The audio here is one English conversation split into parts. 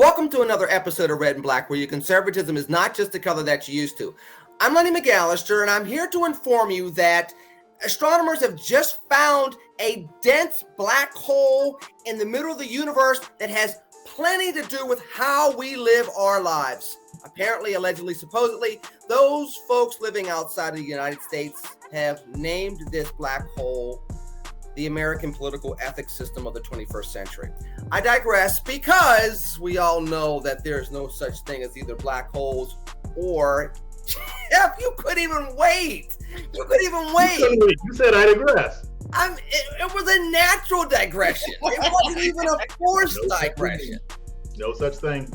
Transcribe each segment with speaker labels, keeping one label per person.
Speaker 1: Welcome to another episode of Red and Black, where your conservatism is not just the color that you're used to. I'm Lenny McAllister, and I'm here to inform you that astronomers have just found a dense black hole in the middle of the universe that has plenty to do with how we live our lives. Apparently, allegedly, supposedly, those folks living outside of the United States have named this black hole the American political ethics system of the 21st century. I digress because we all know that there's no such thing as either black holes or, Jeff, you couldn't even wait. You couldn't even wait.
Speaker 2: You said I digress.
Speaker 1: It was a natural digression. It wasn't even a forced digression.
Speaker 2: No such thing.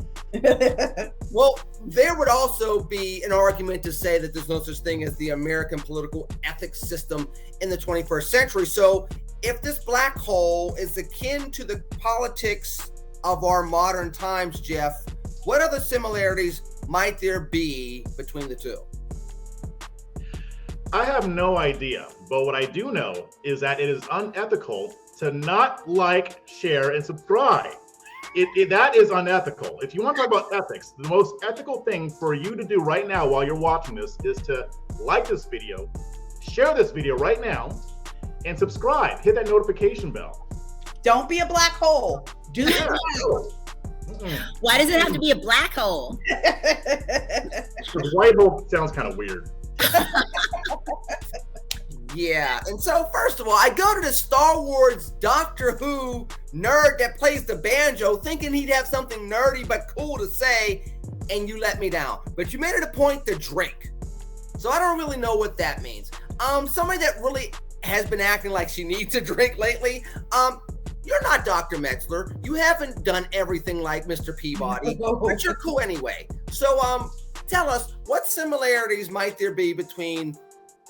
Speaker 1: Well, there would also be an argument to say that there's no such thing as the American political ethics system in the 21st century. So if this black hole is akin to the politics of our modern times, Jeff, what other similarities might there be between the two?
Speaker 2: I have no idea, but what I do know is that it is unethical to not like, share, and subscribe. That is unethical. If you want to talk about ethics, the most ethical thing for you to do right now while you're watching this is to like this video, share this video right now, and subscribe. Hit that notification bell.
Speaker 3: Don't be a black hole. Do
Speaker 2: Yeah.
Speaker 4: Why does it have to be a black hole?
Speaker 2: The white hole sounds kind of weird.
Speaker 1: Yeah, and so first of all, I go to the Star Wars Doctor Who nerd that plays the banjo thinking he'd have something nerdy but cool to say, and you let me down. But you made it a point to drink. So I don't really know what that means. Somebody that really has been acting like she needs a drink lately, you're not Dr. Metlzer. You haven't done everything like Mr. Peabody, but you're cool anyway. So tell us, what similarities might there be between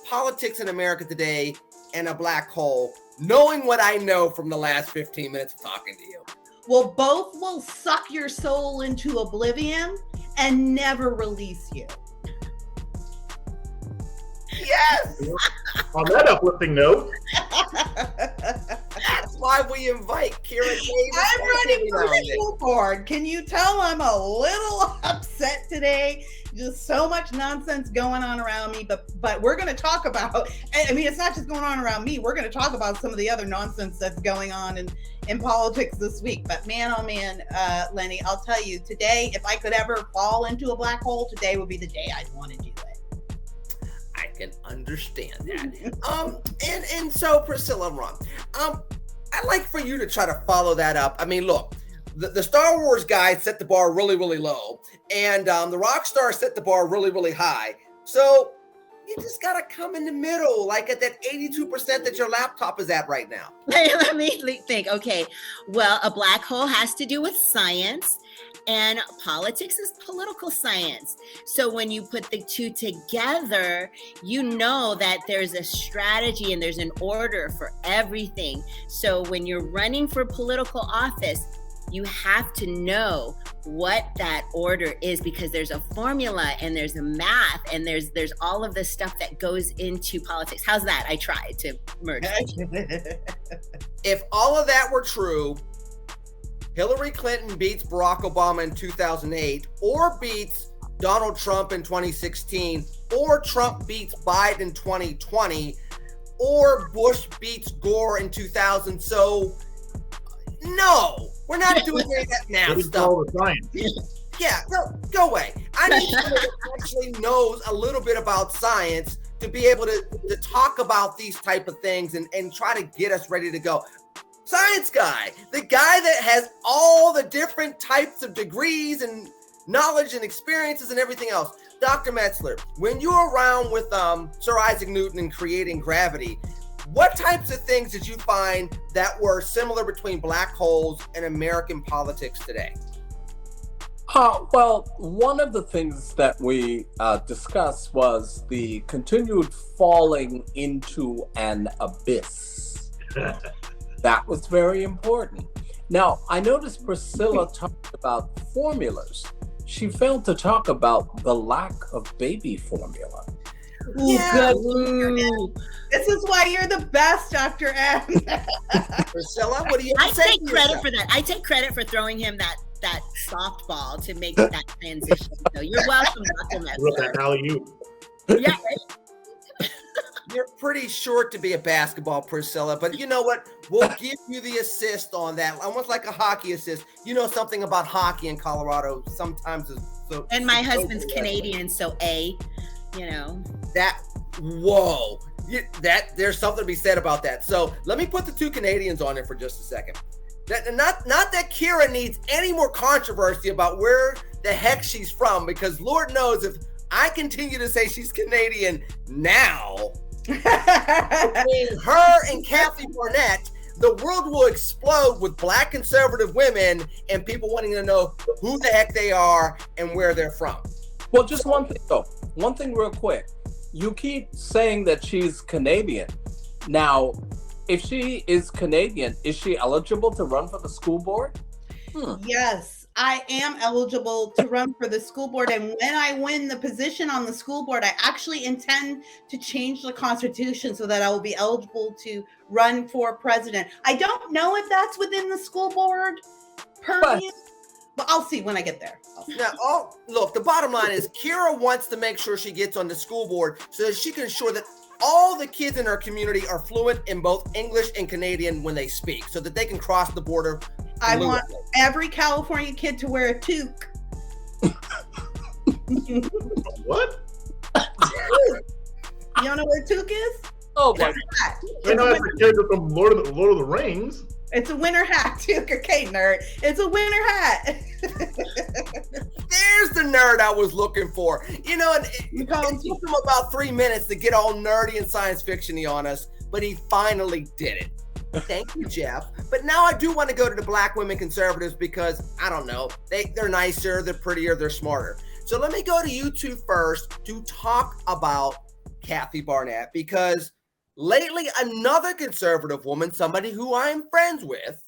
Speaker 1: politics in America today and a black hole, knowing what I know from the last 15 minutes of talking to you?
Speaker 3: Well, both will suck your soul into oblivion and never release you.
Speaker 1: Yes!
Speaker 2: On that uplifting note,
Speaker 1: That's why we invite Kira Davis.
Speaker 3: I'm running for the school board. Can you tell I'm a little upset today? Just so much nonsense going on around me, but we're going to talk about, I mean, it's not just going on around me. We're going to talk about some of the other nonsense that's going on in politics this week. But man, oh man, Lenny, I'll tell you, today, if I could ever fall into a black hole, today would be the day I'd want to do it.
Speaker 1: I can understand that. And so Priscilla Rahn, I'd like for you to try to follow that up. I mean, look, the Star Wars guy set the bar really, really low, and the rock star set the bar really, really high. So you just got to come in the middle, like at that 82% that your laptop is at right now.
Speaker 4: Let me think. Okay, well, a black hole has to do with science, and politics is political science. So when you put the two together, you know that there's a strategy and there's an order for everything. So when you're running for political office, you have to know what that order is, because there's a formula and there's a math and there's all of this stuff that goes into politics. How's that? I tried to merge.
Speaker 1: If all of that were true, Hillary Clinton beats Barack Obama in 2008, or beats Donald Trump in 2016, or Trump beats Biden in 2020, or Bush beats Gore in 2000. So, no, we're not doing any of that now stuff. Yeah, go away. I need someone that actually knows a little bit about science to be able to talk about these type of things and try to get us ready to go. Science guy, the guy that has all the different types of degrees and knowledge and experiences and everything else. Dr. Metlzer, when you were around with Sir Isaac Newton and creating gravity, what types of things did you find that were similar between black holes and American politics today?
Speaker 5: Well, one of the things that we discussed was the continued falling into an abyss. That was very important. Now, I noticed Priscilla talked about formulas. She failed to talk about the lack of baby formula.
Speaker 3: Ooh, yeah. Good. This is why you're the best, Dr. M.
Speaker 1: Priscilla, what do you
Speaker 4: I take credit for that. I take credit for throwing him that softball to make that transition. So you're welcome, Dr. Metlzer. Yeah, right?
Speaker 1: You're pretty short to be a basketball, Priscilla, but you know what? We'll give you the assist on that, almost like a hockey assist. You know something about hockey in Colorado sometimes. So,
Speaker 4: and my husband's Canadian, so
Speaker 1: whoa. There's something to be said about that. So let me put the two Canadians on it for just a second. Not that Kira needs any more controversy about where the heck she's from, because Lord knows if I continue to say she's Canadian now, between her and Kathy Barnette, the world will explode with Black conservative women and people wanting to know who the heck they are and where they're from.
Speaker 5: Well, just one thing though. One thing real quick. You keep saying that she's Canadian. Now, if she is Canadian, is she eligible to run for the school board?
Speaker 3: Yes, I am eligible to run for the school board. And when I win the position on the school board, I actually intend to change the Constitution so that I will be eligible to run for president. I don't know if that's within the school board purview, but I'll see when I get there.
Speaker 1: Now, look, the bottom line is Kira wants to make sure she gets on the school board so that she can ensure that all the kids in her community are fluent in both English and Canadian when they speak, so that they can cross the border.
Speaker 3: I want every California kid to wear a toque.
Speaker 2: What?
Speaker 3: You don't know what a toque is?
Speaker 5: Oh my
Speaker 3: God.
Speaker 2: I know that's a character from Lord of the Rings.
Speaker 3: It's a winter hat, toque. Okay, nerd. It's a winter hat.
Speaker 1: There's the nerd I was looking for. You know, it took him about 3 minutes to get all nerdy and science fiction-y on us, but he finally did it. Thank you, Jeff. But now I do want to go to the Black women conservatives because, I don't know, they're nicer, they're prettier, they're smarter. So let me go to you two first to talk about Kathy Barnette, because lately another conservative woman, somebody who I'm friends with,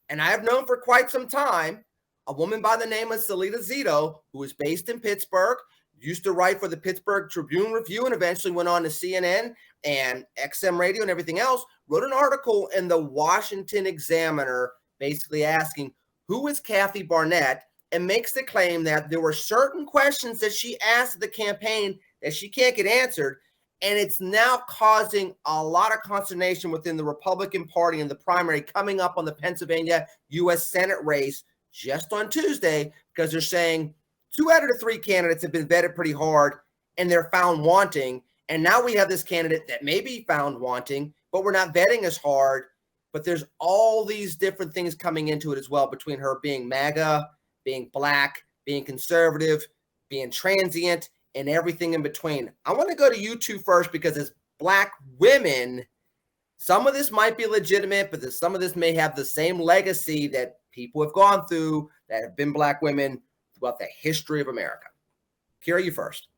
Speaker 1: and I have known for quite some time, a woman by the name of Salita Zito, who is based in Pittsburgh, used to write for the Pittsburgh Tribune Review and eventually went on to CNN and XM Radio and everything else, wrote an article in the Washington Examiner basically asking, who is Kathy Barnette? And makes the claim that there were certain questions that she asked at the campaign that she can't get answered. And it's now causing a lot of consternation within the Republican Party in the primary coming up on the Pennsylvania U.S. Senate race just on Tuesday, because they're saying 2 out of the 3 candidates have been vetted pretty hard and they're found wanting. And now we have this candidate that may be found wanting, but we're not vetting as hard. But there's all these different things coming into it as well, between her being MAGA, being Black, being conservative, being transient, and everything in between. I want to go to you two first, because as Black women, some of this might be legitimate, but some of this may have the same legacy that people have gone through that have been Black women throughout the history of America. Kira, you first.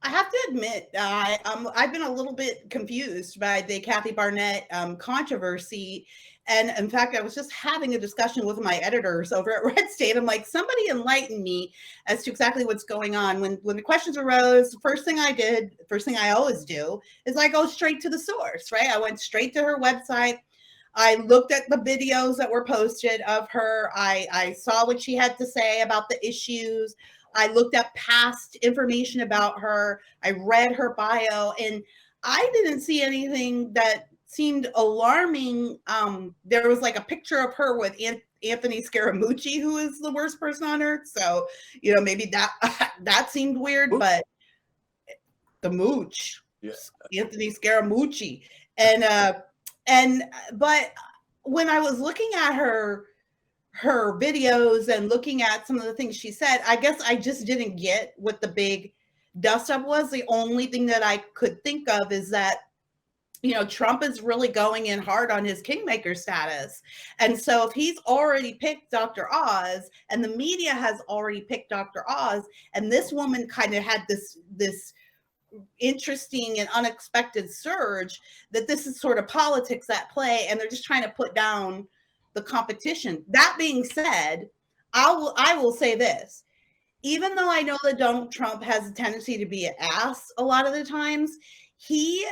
Speaker 3: I have to admit, I've been a little bit confused by the Kathy Barnette controversy. And in fact, I was just having a discussion with my editors over at RedState. I'm like, somebody enlighten me as to exactly what's going on. When the questions arose, the first thing I always do, is I go straight to the source, right? I went straight to her website. I looked at the videos that were posted of her. I saw what she had to say about the issues. I looked at past information about her. I read her bio, and I didn't see anything that seemed alarming. There was like a picture of her with Anthony Scaramucci, who is the worst person on earth. So, you know, maybe that seemed weird, but the mooch, Anthony Scaramucci. But when I was looking at her videos and looking at some of the things she said, I guess I just didn't get what the big dust up was. The only thing that I could think of is that, you know, Trump is really going in hard on his kingmaker status. And so if he's already picked Dr. Oz and the media has already picked Dr. Oz, and this woman kind of had this interesting and unexpected surge, that this is sort of politics at play, and they're just trying to put down the competition. That being said, I will say this. Even though I know that Donald Trump has a tendency to be an ass a lot of the times, he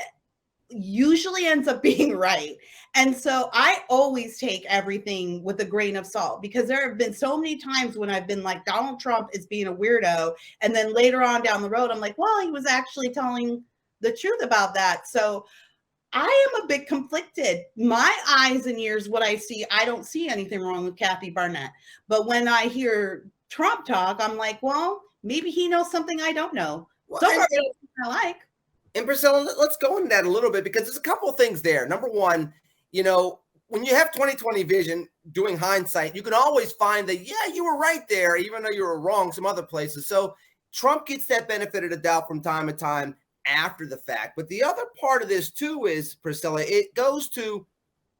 Speaker 3: usually ends up being right. And so I always take everything with a grain of salt, because there have been so many times when I've been like, Donald Trump is being a weirdo. And then later on down the road, I'm like, well, he was actually telling the truth about that. So I am a bit conflicted. My eyes and ears, what I see, I don't see anything wrong with Kathy Barnette. But when I hear Trump talk, I'm like, well, maybe he knows something I don't know.
Speaker 1: Well,
Speaker 3: Somebody I like.
Speaker 1: And Priscilla, let's go into that a little bit, because there's a couple of things there. Number one, you know, when you have 20/20 vision, doing hindsight, you can always find that, yeah, you were right there, even though you were wrong some other places. So Trump gets that benefit of the doubt from time to time after the fact. But the other part of this too is, Priscilla, it goes to,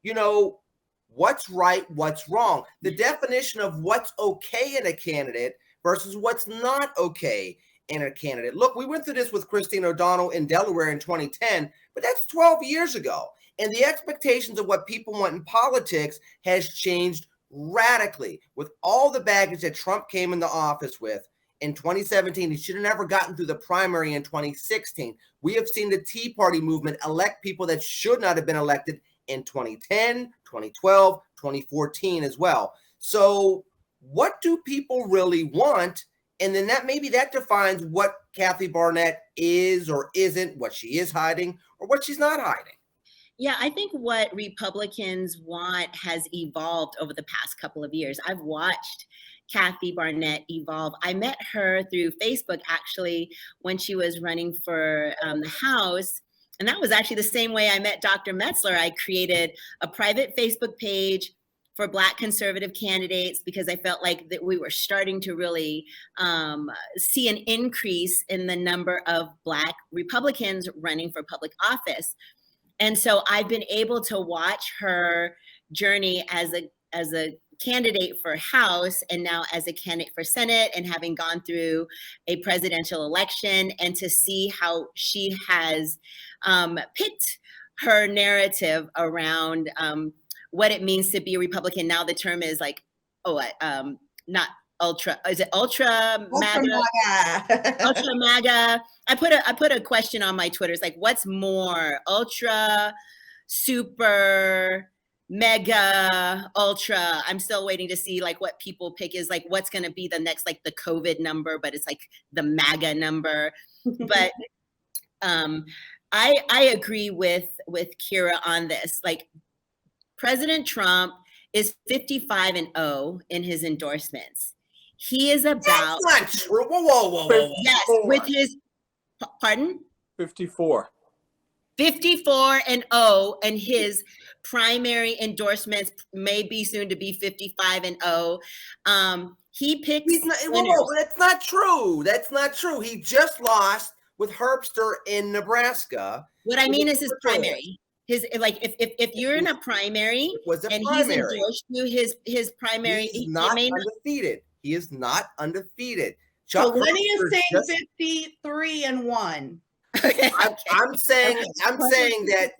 Speaker 1: you know, what's right, what's wrong. The definition of what's okay in a candidate versus what's not okay in a candidate. Look, we went through this with Christine O'Donnell in Delaware in 2010, but that's 12 years ago. And the expectations of what people want in politics has changed radically. With all the baggage that Trump came into office with in 2017, he should have never gotten through the primary in 2016. We have seen the Tea Party movement elect people that should not have been elected in 2010, 2012, 2014 as well. So what do people really want? And then maybe that defines what Kathy Barnette is or isn't, what she is hiding or what she's not hiding.
Speaker 4: Yeah, I think what Republicans want has evolved over the past couple of years. I've watched Kathy Barnette evolve. I met her through Facebook, actually, when she was running for the House. And that was actually the same way I met Dr. Metlzer. I created a private Facebook page for Black conservative candidates because I felt like that we were starting to really see an increase in the number of Black Republicans running for public office. And so I've been able to watch her journey as a candidate for House and now as a candidate for Senate, and having gone through a presidential election, and to see how she has picked her narrative around what it means to be a Republican. Now the term is like, not ultra, is it ultra MAGA? Ultra MAGA. I put a question on my Twitter. It's like, what's more, ultra, super, mega, ultra? I'm still waiting to see like what people pick is like what's going to be the next, like the COVID number, but it's like the MAGA number. But I agree with Kira on this. Like, President Trump is 55-0 in his endorsements. He is about.
Speaker 1: That's not true. Whoa.
Speaker 4: Yes, with his, pardon?
Speaker 5: 54.
Speaker 4: 54-0, and his primary endorsements may be soon to be 55-0. He picks.
Speaker 1: That's not true. That's not true. He just lost with Herbster in Nebraska.
Speaker 4: What I mean is his primary. His, like, if you're in a primary and he's endorsed you, his primary,
Speaker 1: he's not undefeated. He is not undefeated.
Speaker 3: So Lenny is saying 53-1.
Speaker 1: I'm saying that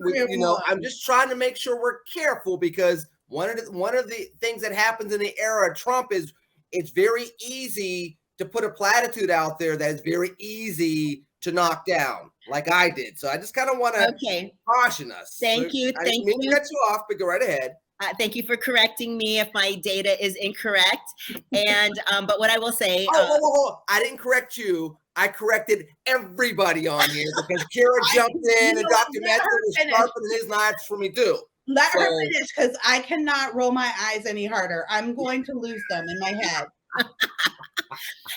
Speaker 1: I'm just trying to make sure we're careful, because one of the things that happens in the era of Trump is it's very easy to put a platitude out there that is very easy to knock down, like I did. So I just kind of want to caution us.
Speaker 4: Thank you.
Speaker 1: I didn't mean to cut you off, but go right ahead.
Speaker 4: Thank you for correcting me if my data is incorrect. And but what I will say,
Speaker 1: I didn't correct you. I corrected everybody on here because Kira jumped in and Dr. Metzger was sharpening his knives for me too.
Speaker 3: Let her finish, because I cannot roll my eyes any harder. I'm going to lose them in my head.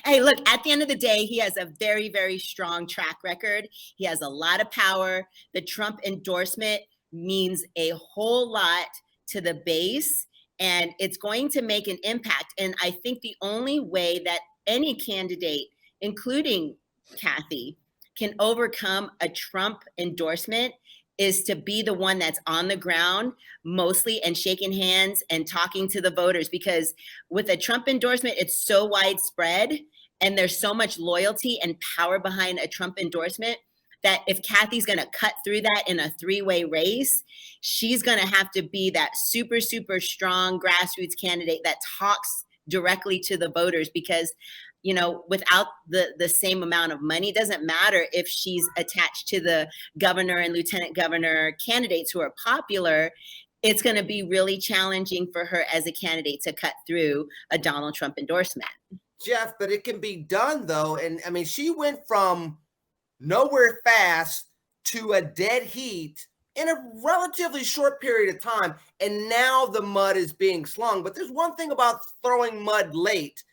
Speaker 4: Hey, look, at the end of the day, he has a very, very strong track record. He has a lot of power. The Trump endorsement means a whole lot to the base, and it's going to make an impact. And I think the only way that any candidate, including Kathy, can overcome a Trump endorsement is to be the one that's on the ground mostly and shaking hands and talking to the voters. Because with a Trump endorsement, it's so widespread and there's so much loyalty and power behind a Trump endorsement that if Kathy's going to cut through that in a three-way race, she's going to have to be that super, super strong grassroots candidate that talks directly to the voters, because without the same amount of money, it doesn't matter if she's attached to the governor and lieutenant governor candidates who are popular. It's going to be really challenging for her as a candidate to cut through a Donald Trump endorsement.
Speaker 1: Jeff, but it can be done though. And I mean, she went from nowhere fast to a dead heat in a relatively short period of time. And now the mud is being slung. But there's one thing about throwing mud late.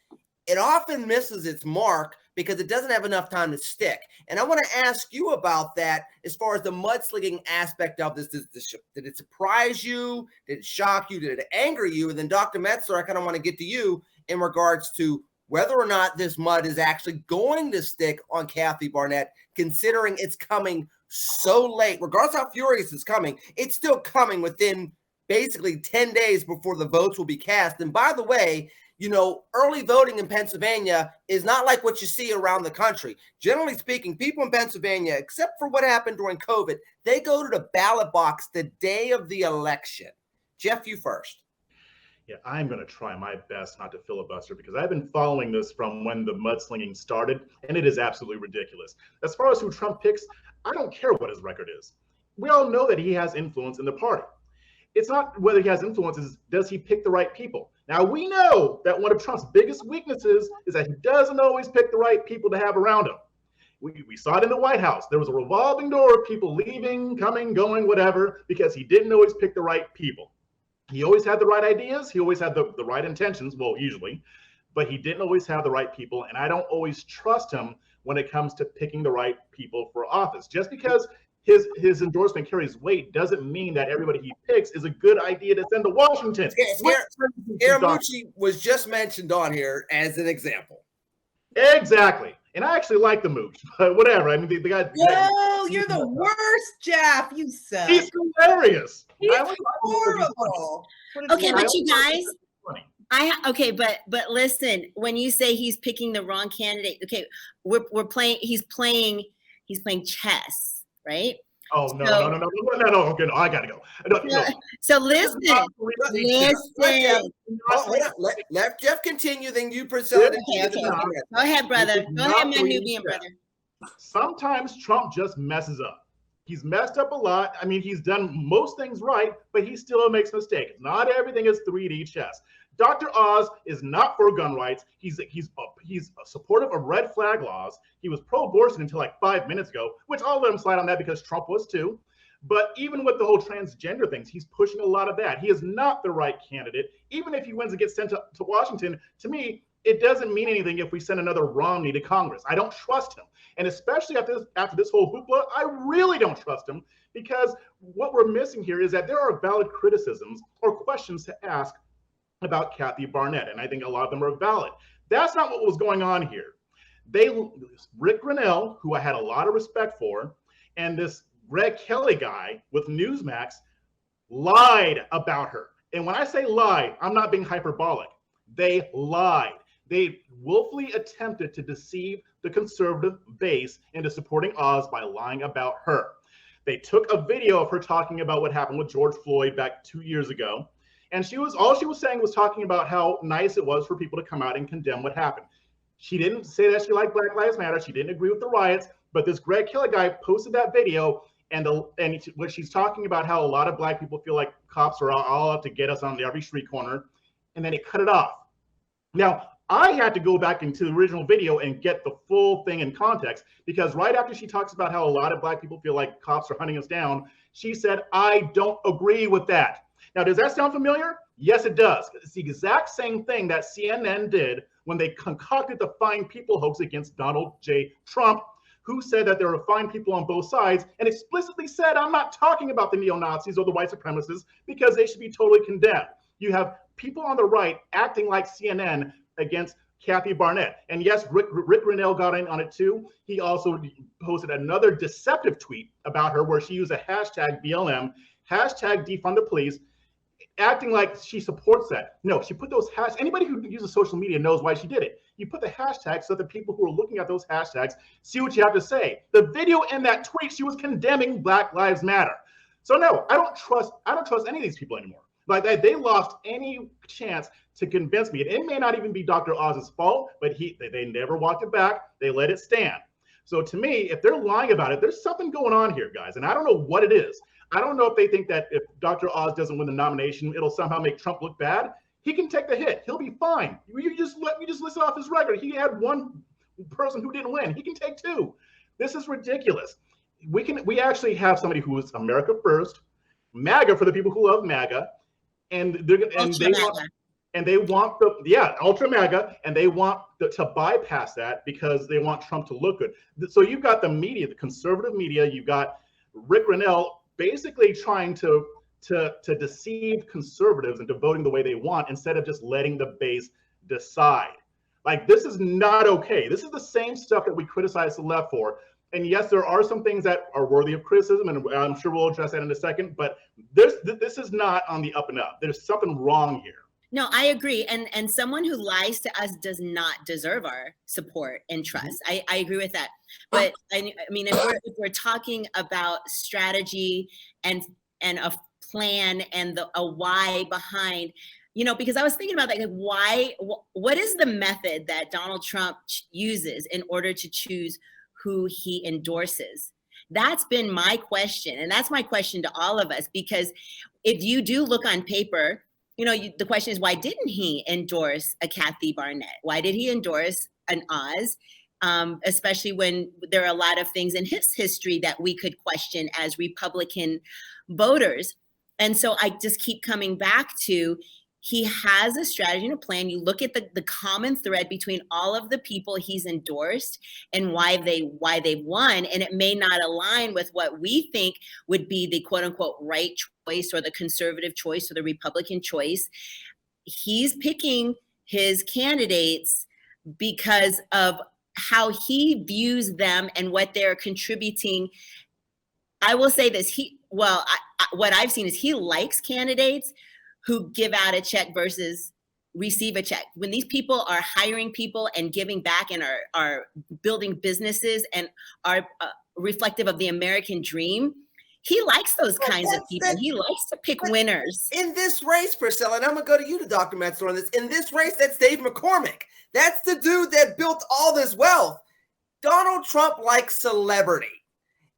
Speaker 1: It often misses its mark because it doesn't have enough time to stick. And I want to ask you about that as far as the mudslinging aspect of this. Did it surprise you? Did it shock you? Did it anger you? And then Dr. Metlzer, I kind of want to get to you in regards to whether or not this mud is actually going to stick on Kathy Barnette, considering it's coming so late. Regardless how furious it's coming, it's still coming within basically 10 days before the votes will be cast. And by the way, early voting in Pennsylvania is not like what you see around the country. Generally speaking, people in Pennsylvania, except for what happened during COVID, they go to the ballot box the day of the election. Jeff, you first.
Speaker 2: Yeah, I'm going to try my best not to filibuster because I've been following this from when the mudslinging started, and it is absolutely ridiculous. As far as who Trump picks, I don't care what his record is. We all know that he has influence in the party. It's not whether he has influence, it's does he pick the right people? Now, we know that one of Trump's biggest weaknesses is that he doesn't always pick the right people to have around him. We saw it in the White House. There was a revolving door of people leaving, coming, going, whatever, because he didn't always pick the right people. He always had the right ideas. He always had the right intentions, well, usually, but he didn't always have the right people. And I don't always trust him when it comes to picking the right people for office. Just because his endorsement carries weight doesn't mean that everybody he picks is a good idea to send to Washington.
Speaker 1: Scaramucci was just mentioned on here as an example.
Speaker 2: Exactly. And I actually like the move, but whatever. I mean, the guy.
Speaker 3: No, you're the worst, Jeff. You suck.
Speaker 2: He's hilarious.
Speaker 3: He's horrible.
Speaker 4: Okay, but you guys, but listen, when you say he's picking the wrong candidate, okay, we're playing. He's playing chess, right?
Speaker 2: Oh no! Okay, no, I gotta go. No.
Speaker 4: So listen.
Speaker 1: Let Jeff continue. Then you, Priscilla.
Speaker 4: Okay. Go ahead, brother. Go ahead, my Nubian brother.
Speaker 2: Sometimes Trump just messes up. He's messed up a lot. I mean, he's done most things right, but he still makes mistakes. Not everything is 3D chess. Dr. Oz is not for gun rights. He's supportive of red flag laws. He was pro-abortion until like 5 minutes ago, which I'll let him slide on that because Trump was too. But even with the whole transgender things, he's pushing a lot of that. He is not the right candidate. Even if he wins and gets sent to Washington, to me, it doesn't mean anything if we send another Romney to Congress. I don't trust him. And especially after this whole hoopla, I really don't trust him because what we're missing here is that there are valid criticisms or questions to ask about Kathy Barnette, and I think a lot of them are valid. That's not what was going on here. Rick Grinnell, who I had a lot of respect for, and this Greg Kelly guy with Newsmax lied about her. And when I say lie, I'm not being hyperbolic. They lied. They willfully attempted to deceive the conservative base into supporting Oz by lying about her. They took a video of her talking about what happened with George Floyd back 2 years ago. And all she was saying was talking about how nice it was for people to come out and condemn what happened. She didn't say that she liked Black Lives Matter. She didn't agree with the riots, but this Greg Kelly guy posted that video and what she's talking about how a lot of Black people feel like cops are all out to get us on every street corner, and then he cut it off. Now, I had to go back into the original video and get the full thing in context because right after she talks about how a lot of Black people feel like cops are hunting us down, she said, I don't agree with that. Now, does that sound familiar? Yes, it does. It's the exact same thing that CNN did when they concocted the Fine People hoax against Donald J. Trump, who said that there are fine people on both sides and explicitly said, I'm not talking about the neo-Nazis or the white supremacists because they should be totally condemned. You have people on the right acting like CNN against Kathy Barnette. And yes, Rick Grinnell got in on it too. He also posted another deceptive tweet about her where she used a hashtag BLM, hashtag defund the police, acting like she supports that. No, she put those hashtags. Anybody who uses social media knows why she did it. You put the hashtags so that people who are looking at those hashtags see what you have to say. The video in that tweet, she was condemning Black Lives Matter. So no, I don't trust any of these people anymore. Like they lost any chance to convince me. And it may not even be Dr. Oz's fault, but they never walked it back. They let it stand. So to me, if they're lying about it, there's something going on here, guys. And I don't know what it is. I don't know if they think that if Dr. Oz doesn't win the nomination, it'll somehow make Trump look bad. He can take the hit. He'll be fine. You just listen off his record. He had one person who didn't win. He can take two. This is ridiculous. We actually have somebody who is America first, MAGA for the people who love MAGA, and they want ultra MAGA, and they want to bypass that because they want Trump to look good. So you've got the media, the conservative media. You've got Rick Grenell basically trying to deceive conservatives into voting the way they want instead of just letting the base decide. Like, this is not okay. This is the same stuff that we criticize the left for. And yes, there are some things that are worthy of criticism, and I'm sure we'll address that in a second, but this is not on the up and up. There's something wrong here.
Speaker 4: No, I agree. And someone who lies to us does not deserve our support and trust. I agree with that. But I mean, if we're talking about strategy and a plan and a why behind, because I was thinking about that, like, what is the method that Donald Trump uses in order to choose who he endorses? That's been my question. And that's my question to all of us, because if you do look on paper, the question is, why didn't he endorse a Kathy Barnette? Why did he endorse an Oz? Especially when there are a lot of things in his history that we could question as Republican voters. And so I just keep coming back to, he has a strategy and a plan. You look at the common thread between all of the people he's endorsed and why they won, and it may not align with what we think would be the quote unquote right choice or the conservative choice or the Republican choice. He's picking his candidates because of how he views them and what they're contributing. I will say this, what I've seen is he likes candidates who give out a check versus receive a check. When these people are hiring people and giving back and are building businesses and are reflective of the American dream, he likes those kinds of people. He likes to pick winners.
Speaker 1: In this race, Priscilla, and I'm going to go to you to Dr. Metlzer on this. In this race, that's Dave McCormick. That's the dude that built all this wealth. Donald Trump likes celebrity.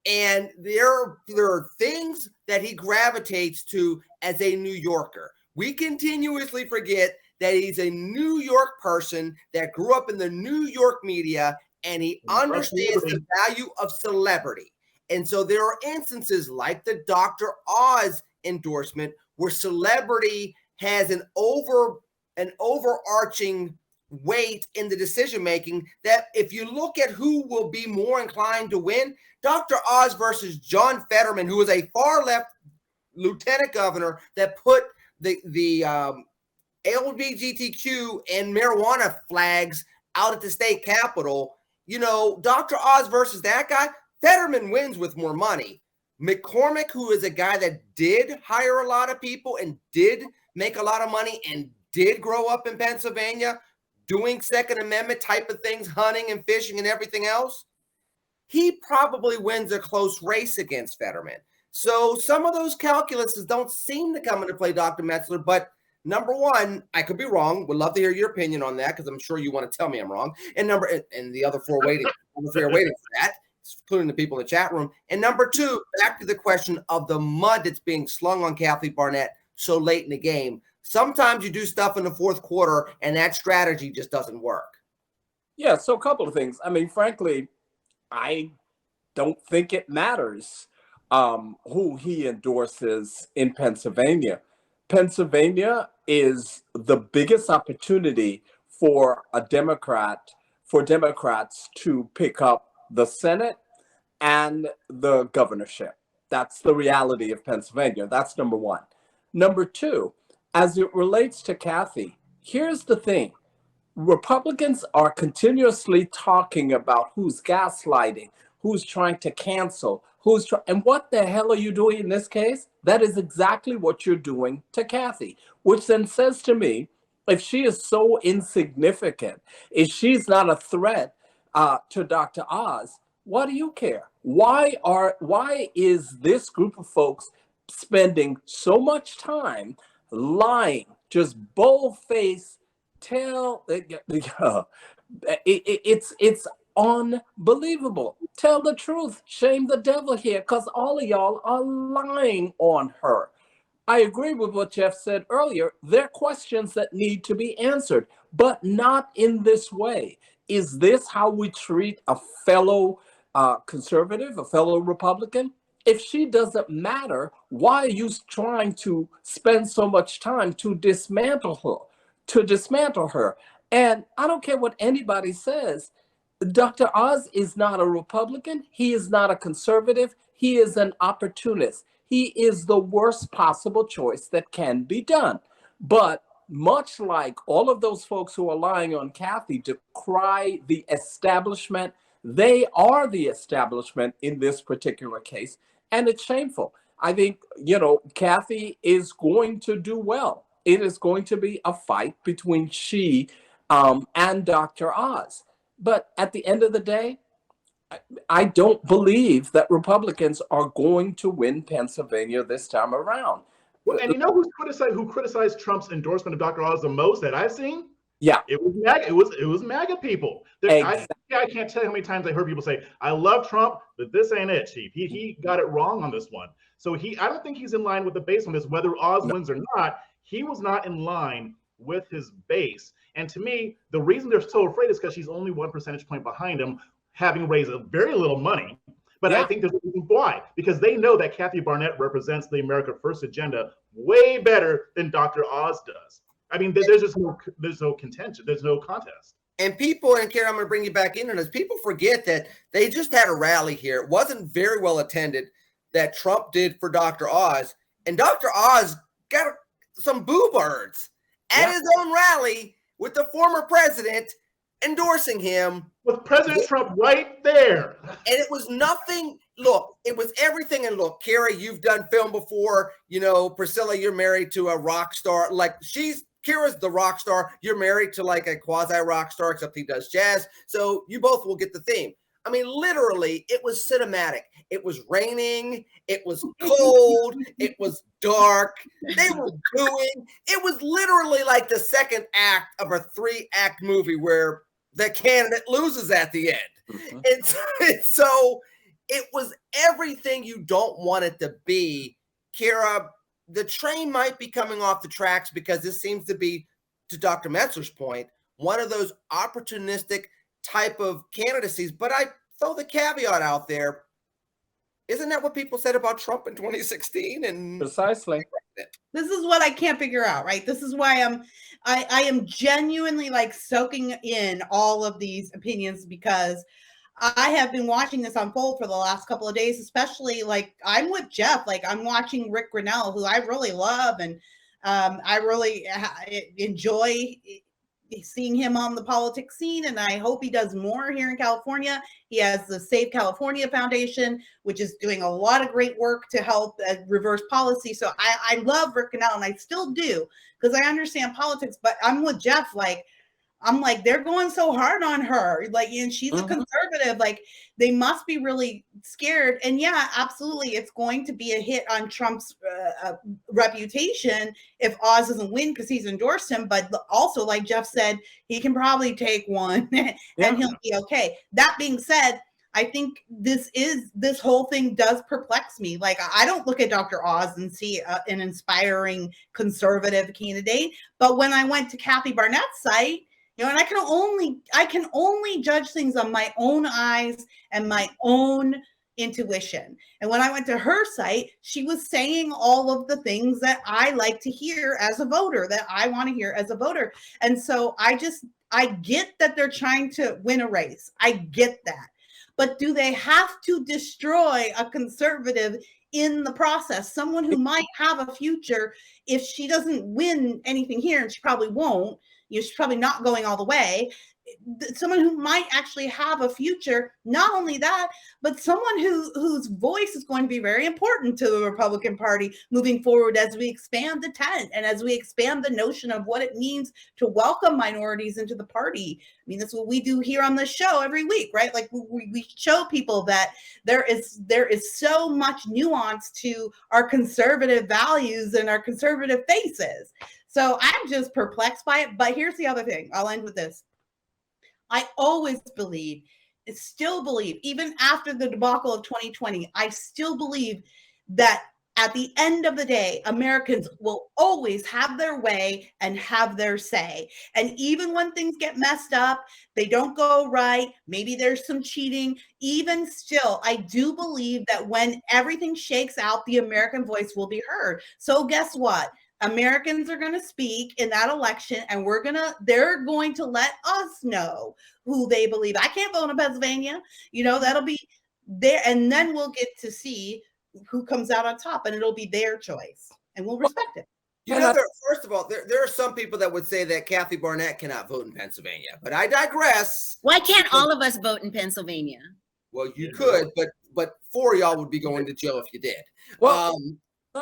Speaker 1: And there are things that he gravitates to as a New Yorker. We continuously forget that he's a New York person that grew up in the New York media, and he understands the value of celebrity. And so there are instances like the Dr. Oz endorsement where celebrity has an overarching weight in the decision making, that if you look at who will be more inclined to win, Dr. Oz versus John Fetterman, who is a far left lieutenant governor that put the LGBTQ and marijuana flags out at the state capitol. Dr. Oz versus that guy, Fetterman wins with more money. McCormick, who is a guy that did hire a lot of people and did make a lot of money and did grow up in Pennsylvania, doing Second Amendment type of things, hunting and fishing and everything else, he probably wins a close race against Fetterman. So some of those calculuses don't seem to come into play, Dr. Metlzer. But number one, I could be wrong. Would love to hear your opinion on that, because I'm sure you want to tell me I'm wrong. And the other four waiting for that, including the people in the chat room. And number two, back to the question of the mud that's being slung on Kathy Barnette so late in the game. Sometimes you do stuff in the fourth quarter and that strategy just doesn't work.
Speaker 5: Yeah, so a couple of things. I mean, frankly, I don't think it matters who he endorses in Pennsylvania. Pennsylvania is the biggest opportunity for Democrats to pick up the Senate and the governorship. That's the reality of Pennsylvania. That's number one. Number two, as it relates to Kathy, here's the thing. Republicans are continuously talking about who's gaslighting, who's trying to cancel, and what the hell are you doing in this case? That is exactly what you're doing to Kathy, which then says to me, if she is so insignificant, if she's not a threat to Dr. Oz, what do you care? Why is this group of folks spending so much time lying just bold-faced tell it's unbelievable. Tell the truth. Shame the devil here, because all of y'all are lying on her. I agree with what Jeff said earlier. There are questions that need to be answered, but not in this way. Is this how we treat a fellow conservative, a fellow Republican? If she doesn't matter, why are you trying to spend so much time to dismantle her? And I don't care what anybody says. Dr. Oz is not a Republican. He is not a conservative. He is an opportunist. He is the worst possible choice that can be done. But much like all of those folks who are lying on Kathy decry the establishment, they are the establishment in this particular case. And it's shameful. I think, Kathy is going to do well. It is going to be a fight between she and Dr. Oz. But at the end of the day, I don't believe that Republicans are going to win Pennsylvania this time around.
Speaker 2: Well, and you know who criticized Trump's endorsement of Dr. Oz the most that I've seen?
Speaker 5: Yeah,
Speaker 2: it was MAGA. It was MAGA people. Exactly. I can't tell you how many times I heard people say, "I love Trump, but this ain't it, Chief. He got it wrong on this one." So I don't think he's in line with the base on this, whether Oz wins or not. He was not in line with his base. And to me, the reason they're so afraid is because she's only 1 percentage point behind him, having raised a very little money. But I think there's a reason why, because they know that Kathy Barnette represents the America First agenda way better than Dr. Oz does. I mean, there's no contention. There's no contest.
Speaker 1: And people, and Karen, I'm going to bring you back in on this. People forget that they just had a rally here. It wasn't very well attended that Trump did for Dr. Oz. And Dr. Oz got some boo birds at his own rally with the former president endorsing him.
Speaker 2: With President Trump right there.
Speaker 1: And it was nothing. Look, it was everything. And look, Kara, you've done film before. Priscilla, you're married to a rock star. Like Kira's the rock star. You're married to like a quasi rock star, except he does jazz. So you both will get the theme. I mean, literally, it was cinematic. It was raining. It was cold. It was dark. They were booing. It was literally like the second act of a 3-act movie where the candidate loses at the end. Mm-hmm. And so it was everything you don't want it to be. Kira, the train might be coming off the tracks because this seems to be, to Dr. Metzler's point, one of those opportunistic type of candidacies. But I throw the caveat out there. Isn't that what people said about Trump in 2016? And
Speaker 5: precisely.
Speaker 3: This is what I can't figure out, right? This is why I am genuinely like soaking in all of these opinions, because I have been watching this unfold for the last couple of days, especially like I'm with Jeff. Like I'm watching Rick Grinnell, who I really love, and I really enjoy seeing him on the politics scene, and I hope he does more here in California. He has the Save California Foundation, which is doing a lot of great work to help reverse policy. So I love Rick Grinnell, and I still do, because I understand politics. But I'm with Jeff. Like, I'm like, they're going so hard on her. Like, and she's a conservative. Like, they must be really scared. And yeah, absolutely, it's going to be a hit on Trump's reputation if Oz doesn't win, because he's endorsed him. But also, like Jeff said, he can probably take one and he'll be okay. That being said, I think this whole thing does perplex me. Like, I don't look at Dr. Oz and see an inspiring conservative candidate. But when I went to Kathy Barnett's site, and I can only judge things on my own eyes and my own intuition. And when I went to her site, she was saying all of the things that I like to hear as a voter, that I want to hear as a voter. And so I get that they're trying to win a race. I get that. But do they have to destroy a conservative in the process? Someone who might have a future if she doesn't win anything here, and she probably won't. She's probably not going all the way. Someone who might actually have a future. Not only that, but someone whose voice is going to be very important to the Republican Party moving forward as we expand the tent and as we expand the notion of what it means to welcome minorities into the party. I mean, that's what we do here on this show every week, right? Like we show people that there is so much nuance to our conservative values and our conservative faces. So I'm just perplexed by it. But here's the other thing. I'll end with this. I always believe, still believe, even after the debacle of 2020, I still believe that at the end of the day, Americans will always have their way and have their say. And even when things get messed up, they don't go right, maybe there's some cheating, even still, I do believe that when everything shakes out, the American voice will be heard. So guess what? Americans are going to speak in that election, and they're going to let us know who they believe. I can't vote in Pennsylvania. That'll be there. And then we'll get to see who comes out on top, and it'll be their choice, and we'll respect it.
Speaker 1: First of all, there are some people that would say that Kathy Barnette cannot vote in Pennsylvania, but I digress.
Speaker 4: Why can't all of us vote in Pennsylvania?
Speaker 1: Well, you could, but 4 of y'all would be going to jail if you did.
Speaker 5: Well,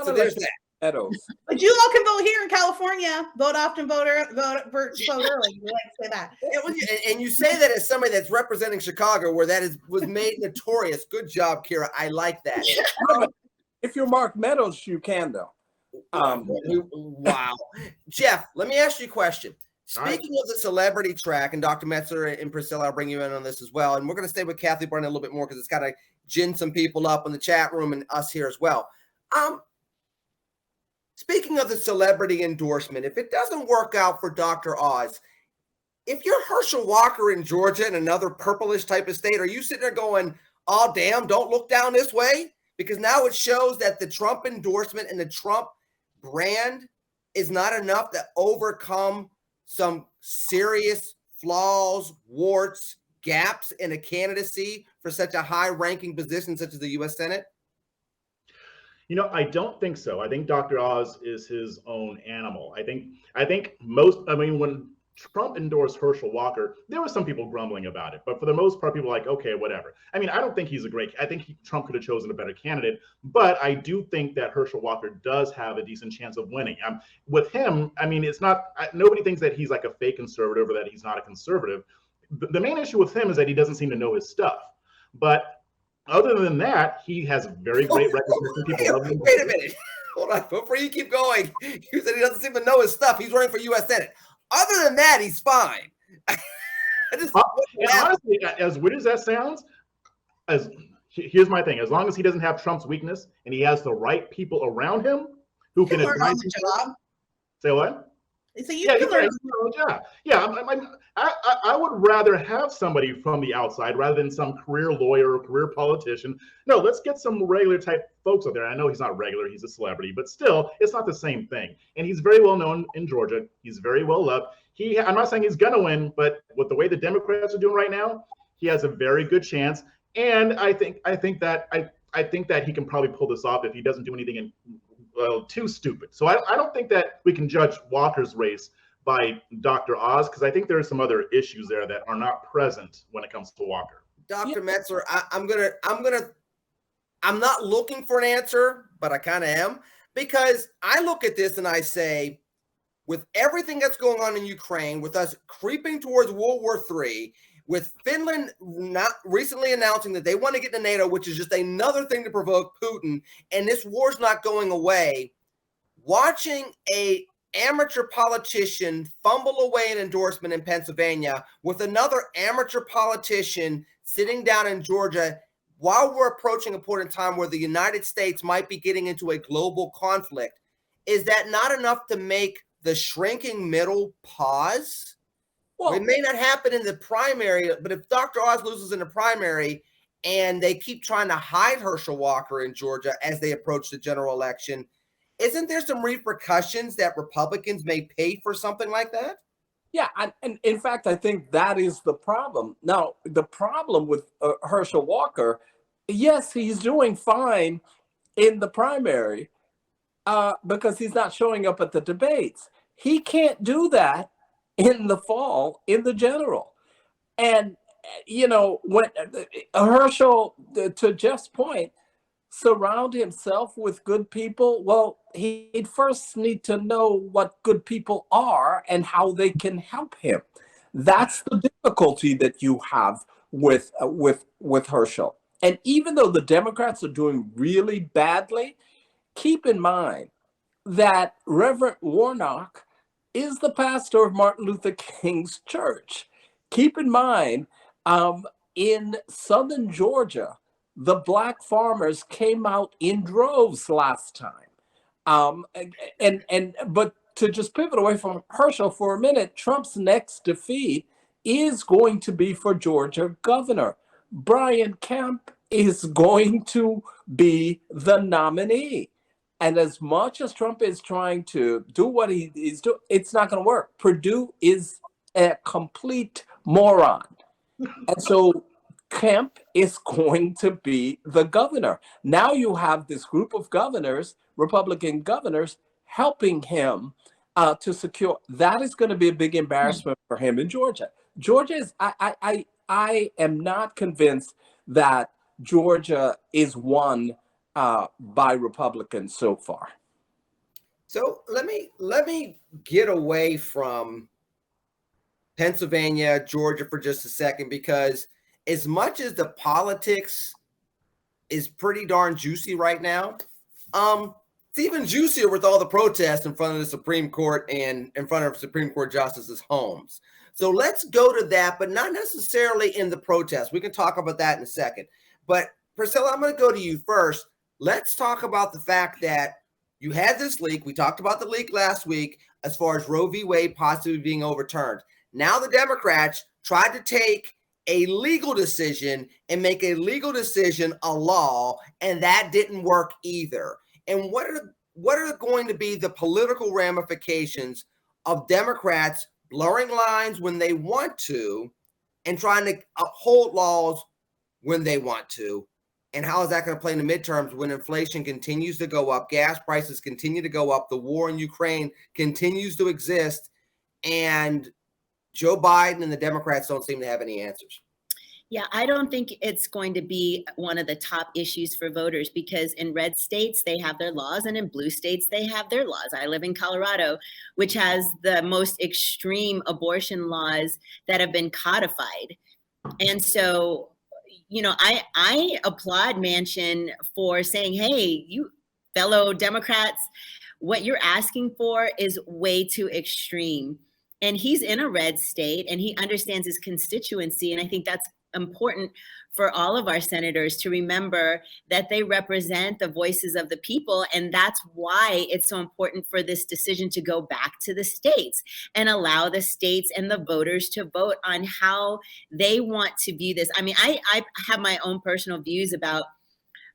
Speaker 1: so there's that.
Speaker 3: But you all can vote here in California. Vote often, vote early. You like to say that.
Speaker 1: And you say that as somebody that's representing Chicago, where that was made notorious. Good job, Kira. I like that.
Speaker 5: If you're Mark Meadows, you can, though.
Speaker 1: Wow. Jeff, let me ask you a question. Speaking of the celebrity track, and Dr. Metlzer and Priscilla, I'll bring you in on this as well. And we're going to stay with Kathy Barnette a little bit more because it's got to gin some people up in the chat room and us here as well. Speaking of the celebrity endorsement, if it doesn't work out for Dr. Oz, if you're Herschel Walker in Georgia in another purplish type of state, are you sitting there going, oh, damn, don't look down this way? Because now it shows that the Trump endorsement and the Trump brand is not enough to overcome some serious flaws, warts, gaps in a candidacy for such a high-ranking position such as the U.S. Senate?
Speaker 2: I don't think so. I think Dr. Oz is his own animal. I think when Trump endorsed Herschel Walker, there were some people grumbling about it, but for the most part, people were like, okay, whatever. I don't think he's I think Trump could have chosen a better candidate, but I do think that Herschel Walker does have a decent chance of winning. With him, it's not, nobody thinks that he's like a fake conservative or that he's not a conservative. The main issue with him is that he doesn't seem to know his stuff. But other than that, he has very great recognition.
Speaker 1: Wait a minute. Hold on. Before you keep going, you said he doesn't seem to know his stuff. He's running for U.S. Senate. Other than that, he's fine.
Speaker 2: Honestly, as weird as that sounds, here's my thing. As long as he doesn't have Trump's weakness and he has the right people around him who can advise him. Say what?
Speaker 3: So you can learn.
Speaker 2: I would rather have somebody from the outside rather than some career lawyer or career politician. No, let's get some regular type folks out there. I know he's not regular, he's a celebrity, but still, it's not the same thing. And he's very well known in Georgia. He's very well loved. I'm not saying he's gonna win, but with the way the Democrats are doing right now, he has a very good chance. And I think that he can probably pull this off if he doesn't do anything too stupid. So I don't think that we can judge Walker's race by Dr. Oz, because I think there are some other issues there that are not present when it comes to Walker.
Speaker 1: Dr. Metlzer, I'm not looking for an answer, but I kind of am, because I look at this and I say, with everything that's going on in Ukraine, with us creeping towards World War III, with Finland not recently announcing that they want to get to NATO, which is just another thing to provoke Putin, and this war's not going away, watching a amateur politician fumble away an endorsement in Pennsylvania with another amateur politician sitting down in Georgia while we're approaching a point in time where the United States might be getting into a global conflict, is that not enough to make the shrinking middle pause? Well, it may not happen in the primary, but if Dr. Oz loses in the primary and they keep trying to hide Herschel Walker in Georgia as they approach the general election, isn't there some repercussions that Republicans may pay for something like that?
Speaker 5: Yeah, and in fact, I think that is the problem. Now, the problem with Herschel Walker, yes, he's doing fine in the primary because he's not showing up at the debates. He can't do that in the fall, in the general. And, when Herschel, to Jeff's point, surround himself with good people, well, he'd first need to know what good people are and how they can help him. That's the difficulty that you have with Herschel. And even though the Democrats are doing really badly, keep in mind that Reverend Warnock is the pastor of Martin Luther King's church. Keep in mind, in southern Georgia, the black farmers came out in droves last time. But to just pivot away from Herschel for a minute, Trump's next defeat is going to be for Georgia governor. Brian Kemp is going to be the nominee. And as much as Trump is trying to do what he's doing, it's not going to work. Perdue is a complete moron. And so Kemp is going to be the governor. Now you have this group of governors, Republican governors, helping him to secure. That is going to be a big embarrassment for him in Georgia. Georgia is, I am not convinced that Georgia is won by Republicans so far.
Speaker 1: So let me get away from Pennsylvania, Georgia for just a second, because as much as the politics is pretty darn juicy right now, it's even juicier with all the protests in front of the Supreme Court and in front of Supreme Court justices' homes. So let's go to that, but not necessarily in the protest. We can talk about that in a second. But Priscilla, I'm going to go to you first. Let's talk about the fact that you had this leak. We talked about the leak last week as far as Roe v. Wade possibly being overturned. Now the Democrats tried to take a legal decision and make a legal decision a law, and that didn't work either. And what are going to be the political ramifications of Democrats blurring lines when they want to and trying to uphold laws when they want to? And how is that going to play in the midterms when inflation continues to go up, gas prices continue to go up, the war in Ukraine continues to exist, and Joe Biden and the Democrats don't seem to have any answers?
Speaker 4: Yeah, I don't think it's going to be one of the top issues for voters, because in red states, they have their laws, and in blue states, they have their laws. I live in Colorado, which has the most extreme abortion laws that have been codified. And so, you know, I applaud Manchin for saying, hey, you fellow Democrats, what you're asking for is way too extreme. And he's in a red state and he understands his constituency. And I think that's important for all of our senators to remember that they represent the voices of the people. And that's why it's so important for this decision to go back to the states and allow the states and the voters to vote on how they want to view this. I mean, I have my own personal views about,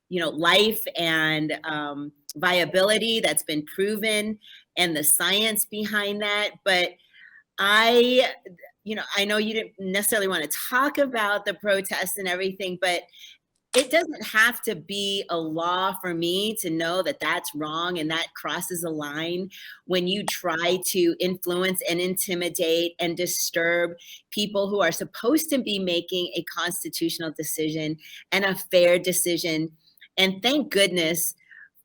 Speaker 4: you know, life and viability that's been proven and the science behind that. But I know you didn't necessarily want to talk about the protests and everything, but it doesn't have to be a law for me to know that that's wrong and that crosses a line when you try to influence and intimidate and disturb people who are supposed to be making a constitutional decision and a fair decision. And thank goodness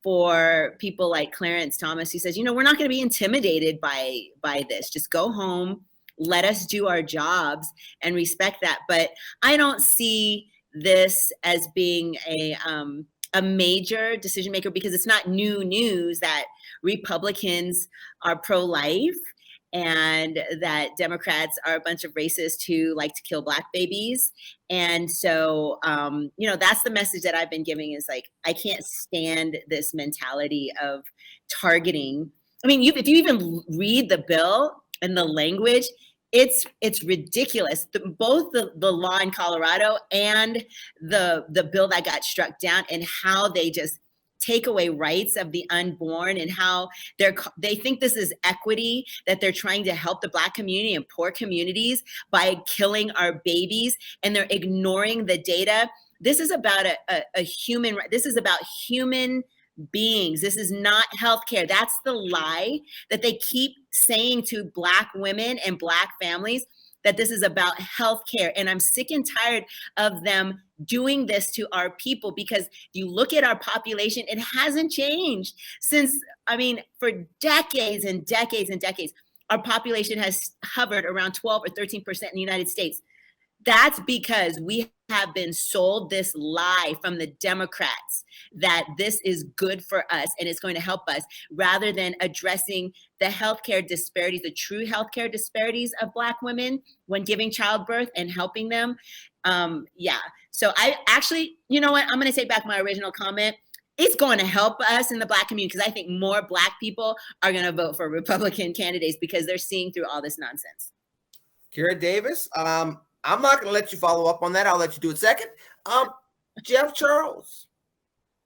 Speaker 4: for people like Clarence Thomas, who says, you know, we're not going to be intimidated by this. Just go home, let us do our jobs and respect that. But I don't see this as being a major decision maker, because it's not new news that Republicans are pro-life and that Democrats are a bunch of racists who like to kill Black babies. And so, you know, that's the message that I've been giving, is like, I can't stand this mentality of targeting. I mean, if you even read the bill and the language, it's ridiculous. Both the law in Colorado and the bill that got struck down, and how they just take away rights of the unborn, and how they think this is equity, that they're trying to help the Black community and poor communities by killing our babies, and they're ignoring the data. This is about a human. This is about human beings. This is not healthcare. That's the lie that they keep saying to Black women and Black families, that this is about healthcare. And I'm sick and tired of them doing this to our people, because you look at our population, it hasn't changed since, I mean, for decades and decades and decades, our population has hovered around 12 or 13% in the United States. That's because we have been sold this lie from the Democrats that this is good for us and it's going to help us, rather than addressing the healthcare disparities, the true healthcare disparities of Black women when giving childbirth and helping them. So I actually, you know what, I'm going to take back my original comment. It's going to help us in the Black community because I think more Black people are going to vote for Republican candidates because they're seeing through all this nonsense.
Speaker 1: Kira Davis, I'm not going to let you follow up on that. I'll let you do it second. Jeff Charles,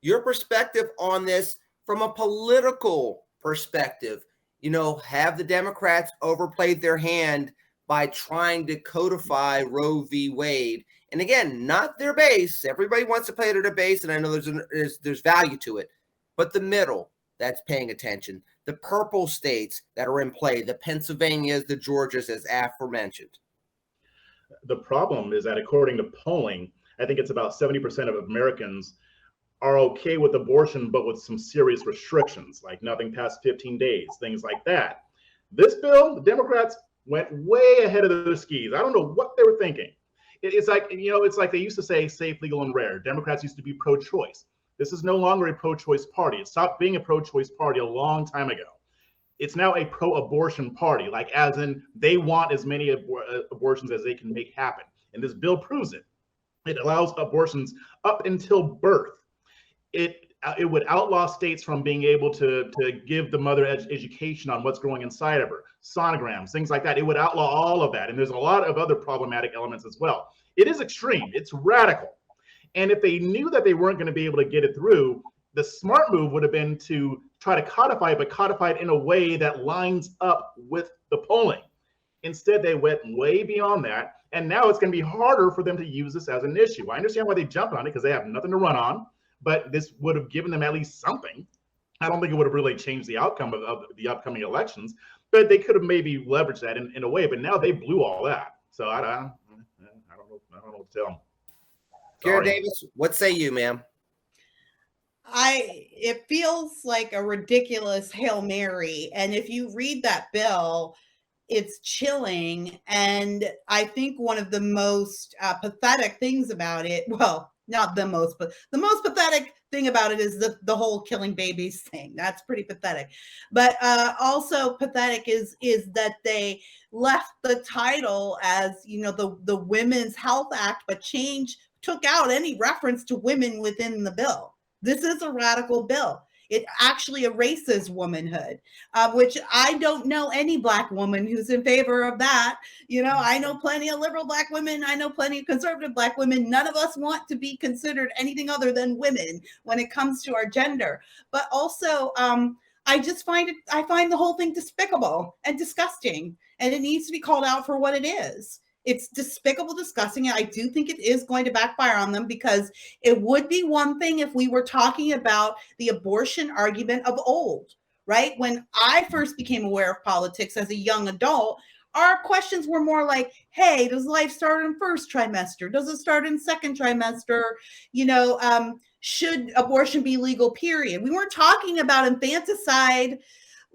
Speaker 1: your perspective on this from a political perspective. You know, have the Democrats overplayed their hand by trying to codify Roe v. Wade? And again, not their base. Everybody wants to play to their base, and I know there's value to it. But the middle that's paying attention, the purple states that are in play, the Pennsylvanias, the Georgias, as aforementioned.
Speaker 2: The problem is that according to polling, I think it's about 70% of Americans are okay with abortion, but with some serious restrictions, like nothing past 15 days, things like that. This bill, the Democrats went way ahead of their skis. I don't know what they were thinking. It's like, you know, it's like they used to say safe, legal, and rare. Democrats used to be pro-choice. This is no longer a pro-choice party. It stopped being a pro-choice party a long time ago. It's now a pro-abortion party, like as in they want as many abortions as they can make happen. And this bill proves it. It allows abortions up until birth. It would outlaw states from being able to give the mother education on what's growing inside of her, sonograms, things like that. It would outlaw all of that. And there's a lot of other problematic elements as well. It is extreme. It's radical. And if they knew that they weren't going to be able to get it through, the smart move would have been to try to codify it, but codify it in a way that lines up with the polling. Instead, they went way beyond that. And now it's going to be harder for them to use this as an issue. I understand why they jumped on it because they have nothing to run on. But this would have given them at least something. I don't think it would have really changed the outcome of the upcoming elections, but they could have maybe leveraged that in a way. But now they blew all that. So I don't know what to tell them.
Speaker 1: Kira Davis, what say you, ma'am?
Speaker 3: It feels like a ridiculous Hail Mary. And if you read that bill, it's chilling. And I think one of the most pathetic things about it, well, not the most, but the most pathetic thing about it is the whole killing babies thing. That's pretty pathetic. But also pathetic is that they left the title as, you know, the Women's Health Act, but took out any reference to women within the bill. This is a radical bill. It actually erases womanhood, which I don't know any Black woman who's in favor of that. You know, I know plenty of liberal Black women. I know plenty of conservative Black women. None of us want to be considered anything other than women when it comes to our gender. But also, I find the whole thing despicable and disgusting, and it needs to be called out for what it is. It's despicable, disgusting. I do think it is going to backfire on them because it would be one thing if we were talking about the abortion argument of old, right? When I first became aware of politics as a young adult, our questions were more like, hey, does life start in first trimester? Does it start in second trimester? You know, should abortion be legal, period? We weren't talking about infanticide,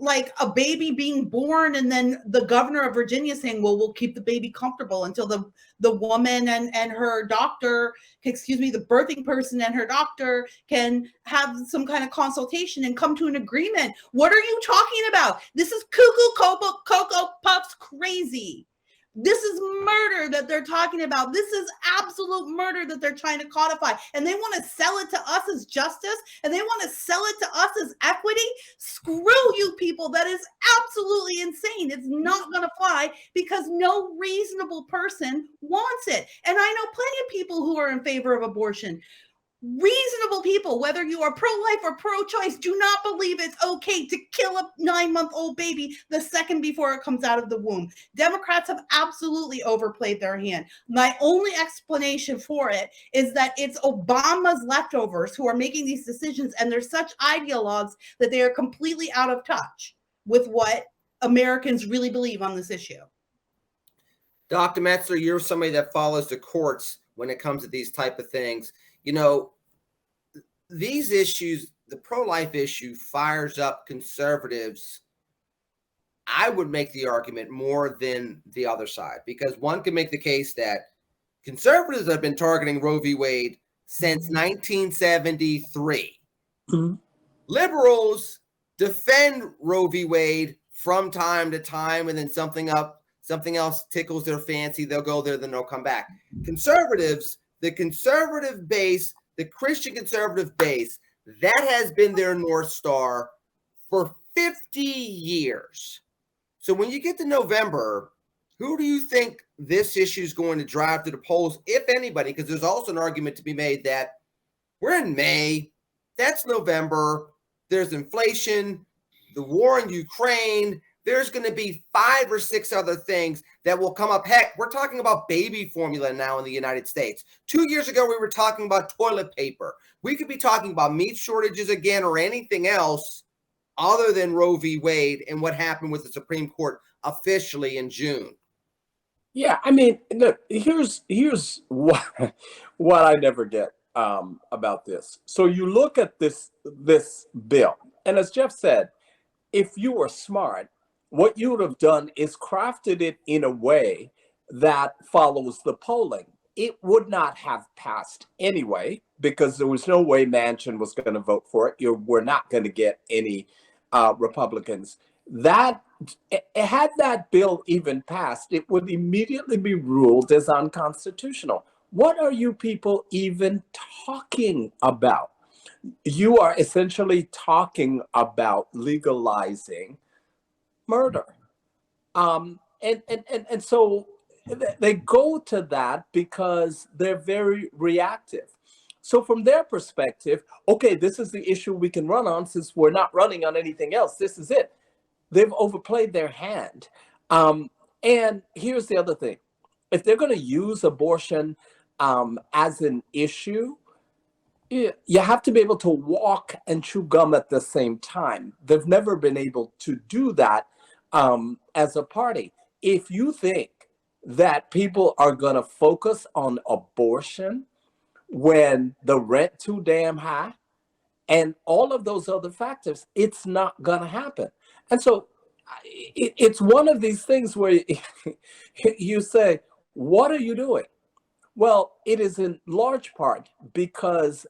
Speaker 3: like a baby being born and then the governor of Virginia saying, well, we'll keep the baby comfortable until the woman and her doctor, the birthing person and her doctor can have some kind of consultation and come to an agreement. What are you talking about? This is cuckoo Cocoa Puffs crazy. This is murder that they're talking about. This is absolute murder that they're trying to codify. And they want to sell it to us as justice, and they want to sell it to us as equity. Screw you people. That is absolutely insane. It's not going to fly because no reasonable person wants it. And I know plenty of people who are in favor of abortion. Reasonable people, whether you are pro-life or pro-choice, do not believe it's okay to kill a 9-month-old baby the second before it comes out of the womb. Democrats have absolutely overplayed their hand. My only explanation for it is that it's Obama's leftovers who are making these decisions, and they're such ideologues that they are completely out of touch with what Americans really believe on this issue.
Speaker 1: Dr. Metlzer, you're somebody that follows the courts when it comes to these type of things. You know, these issues, the pro-life issue fires up conservatives. I would make the argument more than the other side, because one can make the case that conservatives have been targeting Roe v. Wade since 1973. Mm-hmm. Liberals defend Roe v. Wade from time to time, and then something else tickles their fancy. They'll go there, then they'll come back. Conservatives, the conservative base, the Christian conservative base, that has been their North Star for 50 years. So when you get to November, who do you think this issue is going to drive to the polls, if anybody? Because there's also an argument to be made that we're in May, that's November, there's inflation, the war in Ukraine, there's going to be 5 or 6 other things that will come up. Heck, we're talking about baby formula now in the United States. 2 years ago, we were talking about toilet paper. We could be talking about meat shortages again or anything else other than Roe v. Wade and what happened with the Supreme Court officially in June.
Speaker 5: Yeah, I mean, look, here's what I never get about this. So you look at this bill, and as Jeff said, if you were smart, what you would have done is crafted it in a way that follows the polling. It would not have passed anyway, because there was no way Manchin was going to vote for it. You were not going to get any Republicans. That had that bill even passed, it would immediately be ruled as unconstitutional. What are you people even talking about? You are essentially talking about legalizing murder. And so they go to that because they're very reactive. So from their perspective, okay, this is the issue we can run on since we're not running on anything else. This is it. They've overplayed their hand. And here's the other thing. If they're going to use abortion as an issue, you have to be able to walk and chew gum at the same time. They've never been able to do that as a party. If you think that people are going to focus on abortion when the rent too damn high and all of those other factors, it's not going to happen. And so it's one of these things where you say, what are you doing? Well, it is in large part because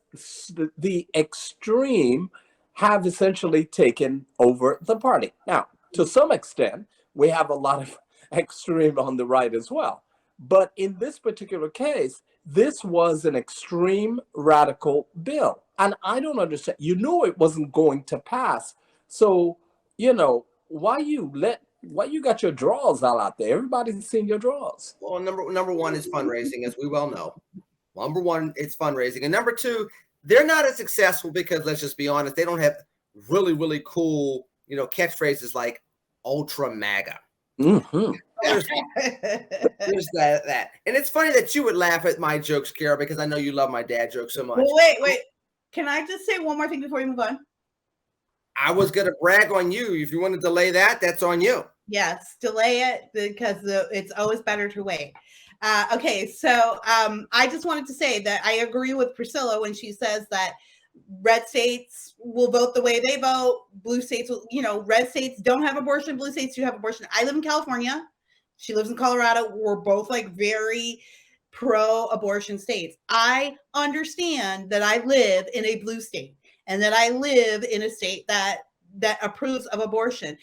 Speaker 5: the extreme have essentially taken over the party. Now, to some extent, we have a lot of extreme on the right as well. But in this particular case, this was an extreme radical bill. And I don't understand. You knew it wasn't going to pass. So, why you got your drawers all out there? Everybody's seen your drawers.
Speaker 1: Well, number one is fundraising, as we well know. Number one, it's fundraising. And number two, they're not as successful because, let's just be honest, they don't have really, really cool, catchphrases like ultra MAGA.
Speaker 5: Mm-hmm.
Speaker 1: There's that. And it's funny that you would laugh at my jokes, Kara, because I know you love my dad jokes so much.
Speaker 3: Well, wait. Can I just say one more thing before you move on?
Speaker 1: I was going to brag on you. If you want to delay that, that's on you.
Speaker 3: Yes, delay it because it's always better to wait. Okay, so I just wanted to say that I agree with Priscilla when she says that red states will vote the way they vote. Blue states will, red states don't have abortion. Blue states do have abortion. I live in California. She lives in Colorado. We're both very pro-abortion states. I understand that I live in a blue state and that I live in a state that approves of abortion.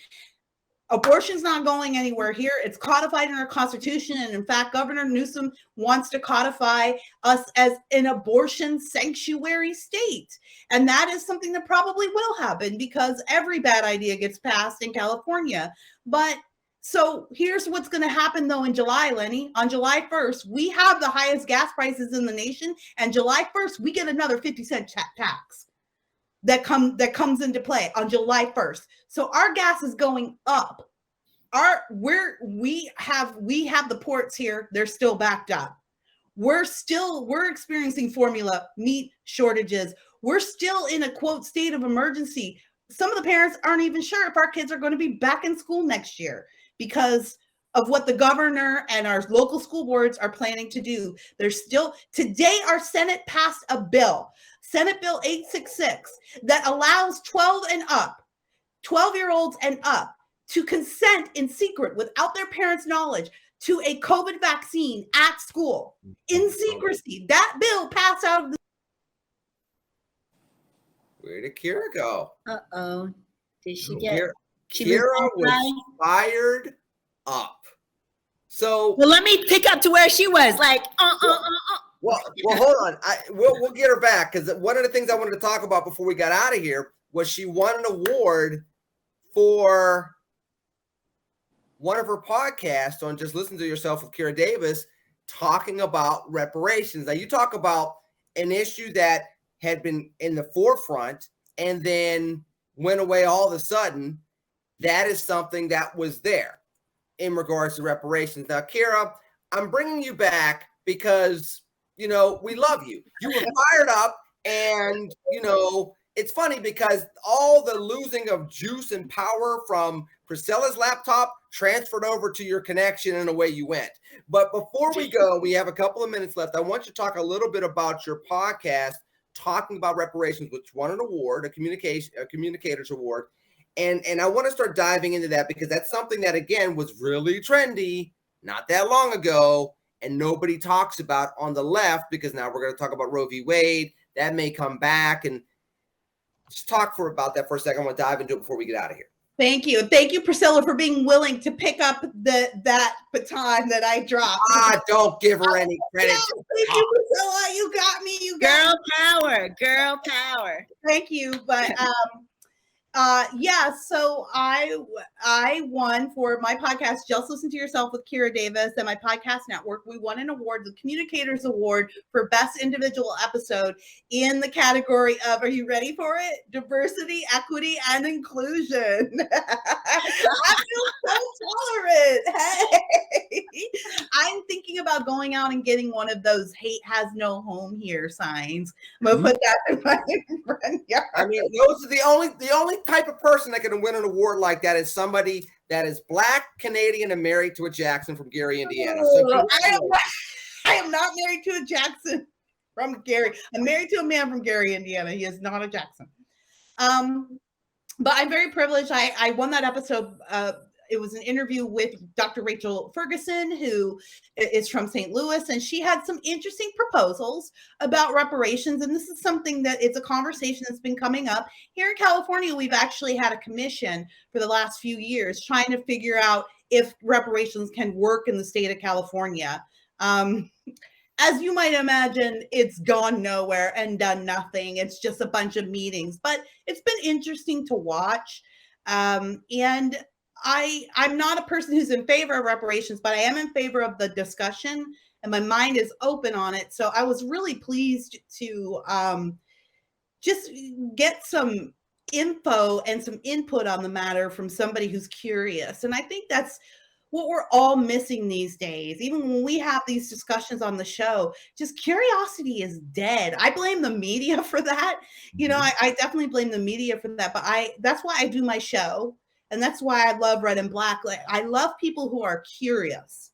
Speaker 3: Abortion's not going anywhere here. It's codified in our Constitution. And in fact, Governor Newsom wants to codify us as an abortion sanctuary state. And that is something that probably will happen because every bad idea gets passed in California. But so here's what's going to happen, though, in July, Lenny. On July 1st, we have the highest gas prices in the nation. And July 1st, we get another 50-cent tax that comes into play on July 1st. So our gas is going up. We have the ports here. They're still backed up. We're experiencing formula meat shortages. We're still in a quote state of emergency. Some of the parents aren't even sure if our kids are going to be back in school next year because of what the governor and our local school boards are planning to do. Today our Senate passed a bill, Senate Bill 866, that allows 12-year-olds and up to consent in secret without their parents' knowledge to a COVID vaccine at school in secrecy. That bill passed out of the.
Speaker 1: Where did Kira go?
Speaker 4: Uh-oh. Did she get
Speaker 1: Kira was fired up. So
Speaker 4: well, let me pick up to where she was. Like,
Speaker 1: Well, hold on. We'll get her back, because one of the things I wanted to talk about before we got out of here was she won an award for one of her podcasts on Just Listen to Yourself with Kira Davis, talking about reparations. Now, you talk about an issue that had been in the forefront and then went away all of a sudden. That is something that was there in regards to reparations. Now, Kira, I'm bringing you back because, you know, we love you. You were fired up, and, you know, it's funny because all the losing of juice and power from Priscilla's laptop transferred over to your connection, and away you went. But before we go, we have a couple of minutes left. I want you to talk a little bit about your podcast, talking about reparations, which won an award, a communicators award. And I want to start diving into that, because that's something that, again, was really trendy not that long ago, and nobody talks about on the left, because now we're going to talk about Roe v. Wade. That may come back, and just talk about that for a second. I want to dive into it before we get out of here.
Speaker 3: Thank you. Thank you, Priscilla, for being willing to pick up that baton that I dropped.
Speaker 1: Don't give her any credit.
Speaker 3: Thank you, Priscilla. You got me. You got
Speaker 4: girl power.
Speaker 3: Thank you. But so I won for my podcast, Just Listen to Yourself with Kira Davis, and my podcast network. We won an award, the Communicators Award, for Best Individual Episode in the category of, are you ready for it? Diversity, equity, and inclusion. I feel so tolerant. Hey, I'm thinking about going out and getting one of those "hate has no home here" signs. I'm gonna put that in my front yard.
Speaker 1: I mean, those are the only type of person that can win an award like that is somebody that is Black, Canadian, and married to a Jackson from Gary, Indiana. So
Speaker 3: I am not married to a Jackson from Gary. I'm married to a man from Gary, Indiana. He is not a Jackson. But I'm very privileged. I won that episode. It was an interview with Dr. Rachel Ferguson, who is from St. Louis, and she had some interesting proposals about reparations. And this is something that it's a conversation that's been coming up. Here in California, we've actually had a commission for the last few years trying to figure out if reparations can work in the state of California. As you might imagine, it's gone nowhere and done nothing. It's just a bunch of meetings, but it's been interesting to watch. And I'm not a person who's in favor of reparations, but I am in favor of the discussion, and my mind is open on it. So I was really pleased to just get some info and some input on the matter from somebody who's curious. And I think that's what we're all missing these days. Even when we have these discussions on the show, just curiosity is dead. I blame the media for that. You know, I definitely blame the media for that, but that's why I do my show. And that's why I love Red and Black. Like, I love people who are curious.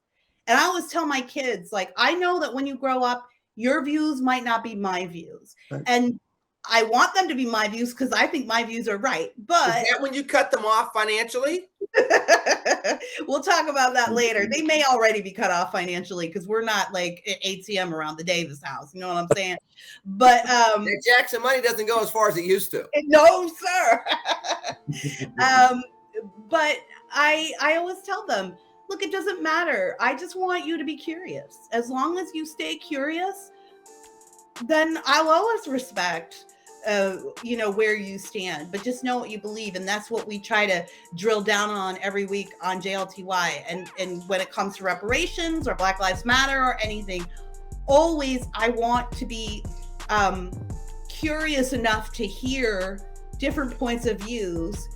Speaker 3: And I always tell my kids, like, I know that when you grow up, your views might not be my views. Right. And I want them to be my views because I think my views are right. But
Speaker 1: is that when you cut them off financially?
Speaker 3: We'll talk about that later. They may already be cut off financially because we're not like at ATM around the Davis house. You know what I'm saying? But
Speaker 1: that Jackson money doesn't go as far as it used to.
Speaker 3: No, sir. But I always tell them, look, it doesn't matter. I just want you to be curious. As long as you stay curious, then I'll always respect, where you stand. But just know what you believe. And that's what we try to drill down on every week on JLTY. And when it comes to reparations or Black Lives Matter or anything, always I want to be curious enough to hear different points of views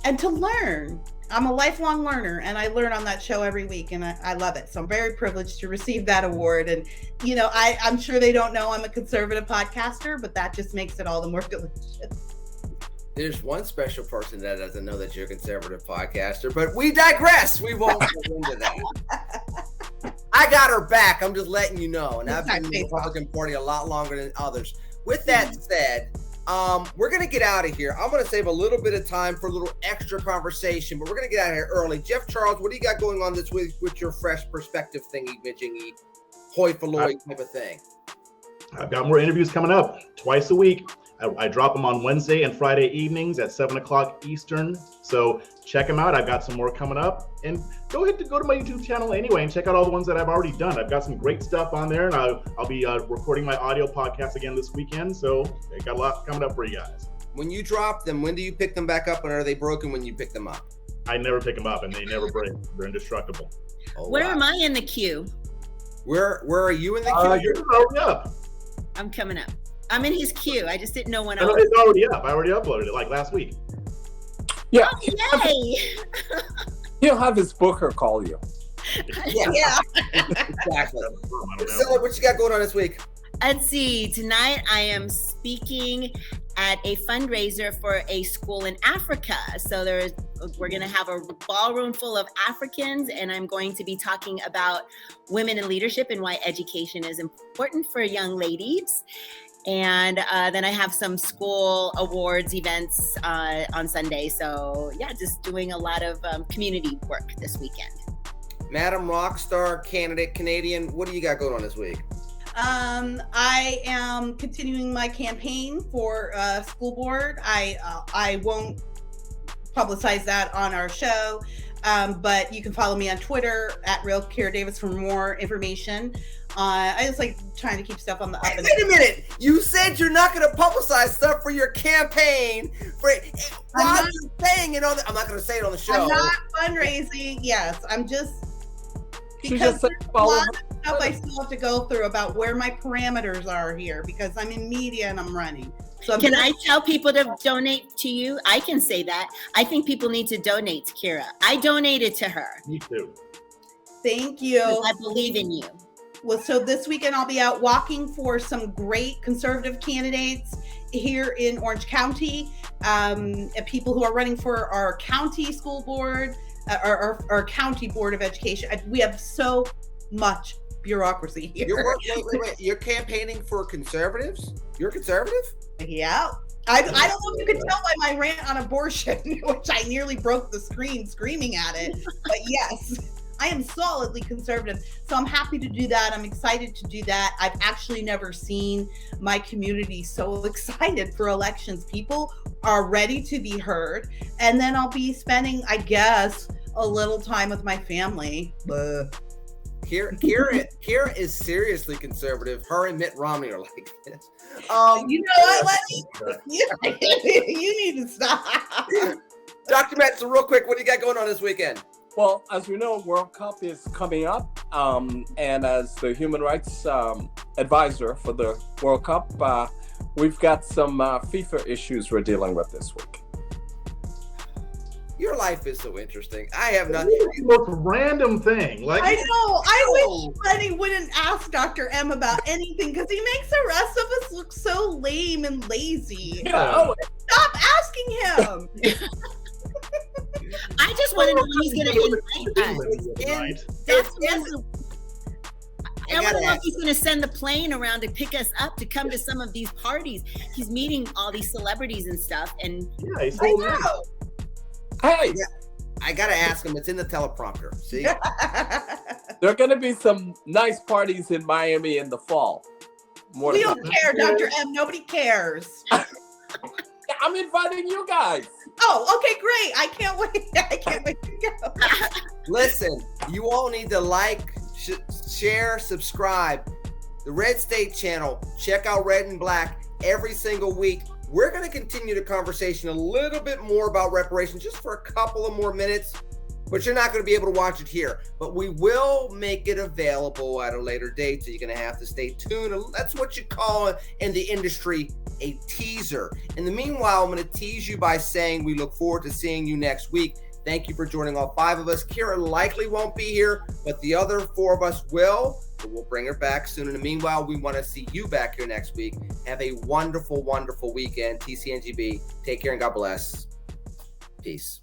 Speaker 3: and to learn. I'm a lifelong learner, and I learn on that show every week, and I love it. So I'm very privileged to receive that award. And, I'm sure they don't know I'm a conservative podcaster, but that just makes it all the more delicious.
Speaker 1: There's one special person that doesn't know that you're a conservative podcaster, but we digress. We won't get into that. I got her back. I'm just letting you know. And I've been in the Republican Party a lot longer than others. With that said, we're going to get out of here. I'm going to save a little bit of time for a little extra conversation, but we're going to get out of here early. Jeff Charles, what do you got going on this week with your fresh perspective thingy, bitchingy, hoi polloi type of thing?
Speaker 2: I've got more interviews coming up twice a week. I drop them on Wednesday and Friday evenings at 7 o'clock Eastern. So check them out. I've got some more coming up. And go ahead to go to my YouTube channel anyway and check out all the ones that I've already done. I've got some great stuff on there, and I'll be recording my audio podcast again this weekend. So I got a lot coming up for you guys.
Speaker 1: When you drop them, when do you pick them back up, and are they broken when you pick them up?
Speaker 2: I never pick them up, and they never break. They're indestructible.
Speaker 1: Oh,
Speaker 4: Where
Speaker 1: wow.
Speaker 4: am I in the queue?
Speaker 1: Where are you in the queue?
Speaker 2: You're already up.
Speaker 4: I'm coming up. I'm in his queue. I just didn't know when I
Speaker 2: No,
Speaker 4: was.
Speaker 2: it's already up. I already uploaded it like last week.
Speaker 5: Yeah,
Speaker 4: Oh, yay!
Speaker 5: he'll have his booker call you.
Speaker 3: Yeah.
Speaker 1: Exactly.
Speaker 2: I don't know.
Speaker 1: Priscilla, what you got going on this week?
Speaker 4: Let's see. Tonight I am speaking at a fundraiser for a school in Africa. So we're going to have a ballroom full of Africans, and I'm going to be talking about women in leadership and why education is important for young ladies. And then I have some school awards events on Sunday. So yeah, just doing a lot of community work this weekend.
Speaker 1: Madam Rockstar candidate Canadian, what do you got going on this week?
Speaker 3: I am continuing my campaign for school board. I won't publicize that on our show, but you can follow me on Twitter at Real Kira Davis for more information. I just like trying to keep stuff on the up and
Speaker 1: Wait a minute. You said you're not going to publicize stuff for your campaign. Why are you saying it on the, I'm not going to say it on the show.
Speaker 3: I'm not fundraising. Yes, I'm just
Speaker 5: She
Speaker 3: because
Speaker 5: just said
Speaker 3: there's a
Speaker 5: follow
Speaker 3: lot
Speaker 5: her.
Speaker 3: of stuff I still have to go through about where my parameters are here because I'm in media and I'm running. So I'm
Speaker 4: Can
Speaker 3: just-
Speaker 4: I tell people to donate to you? I can say that. I think people need to donate to Kira. I donated to her.
Speaker 2: Me too.
Speaker 3: Thank you.
Speaker 4: I believe in you.
Speaker 3: Well, so this weekend I'll be out walking for some great conservative candidates here in Orange County, and people who are running for our county school board, our county board of education. We have so much bureaucracy here.
Speaker 1: Wait. You're campaigning for conservatives? You're conservative?
Speaker 3: Yeah. I don't know if you could tell by my rant on abortion, which I nearly broke the screen screaming at it. But yes, I am solidly conservative. So I'm happy to do that. I'm excited to do that. I've actually never seen my community so excited for elections. People are ready to be heard. And then I'll be spending, I guess, a little time with my family.
Speaker 1: Kira is seriously conservative. Her and Mitt Romney are like this.
Speaker 3: You know what, Lenny? You need to stop.
Speaker 1: Dr. Metlzer, real quick, what do you got going on this weekend?
Speaker 5: Well, as we know, World Cup is coming up, and as the human rights advisor for the World Cup, we've got some FIFA issues we're dealing with this week.
Speaker 1: Your life is so interesting. I have nothing.
Speaker 2: It's the most random thing. Like
Speaker 3: I know. I wish Lenny wouldn't ask Dr. M about anything because he makes the rest of us look so lame and lazy.
Speaker 5: Yeah.
Speaker 3: Stop asking him.
Speaker 4: I just want to know when he's going to invite us. That's I want to know if he's going to send the plane around to pick us up to come to some of these parties. He's meeting all these celebrities and stuff. And
Speaker 2: Yeah, he's
Speaker 3: I
Speaker 2: so
Speaker 3: know.
Speaker 2: nice.
Speaker 5: Hey,
Speaker 1: I gotta ask him. It's in the teleprompter. See?
Speaker 5: there are going to be some nice parties in Miami in the fall. More
Speaker 3: We
Speaker 5: than
Speaker 3: don't care, Dr. M. Nobody cares.
Speaker 5: I'm inviting you guys.
Speaker 3: Oh, okay, great. I can't wait. I can't wait to go.
Speaker 1: Listen, you all need to like, share, subscribe. The RedState channel. Check out Red and Black every single week. We're going to continue the conversation a little bit more about reparations just for a couple of more minutes, but you're not going to be able to watch it here. But we will make it available at a later date, so you're going to have to stay tuned. That's what you call in the industry a teaser. In the meanwhile, I'm going to tease you by saying we look forward to seeing you next week. Thank you for joining all 5 of us. Kira likely won't be here, but the other 4 of us will. But we'll bring her back soon. In the meanwhile, we want to see you back here next week. Have a wonderful, wonderful weekend. TCNGB. Take care and God bless. Peace.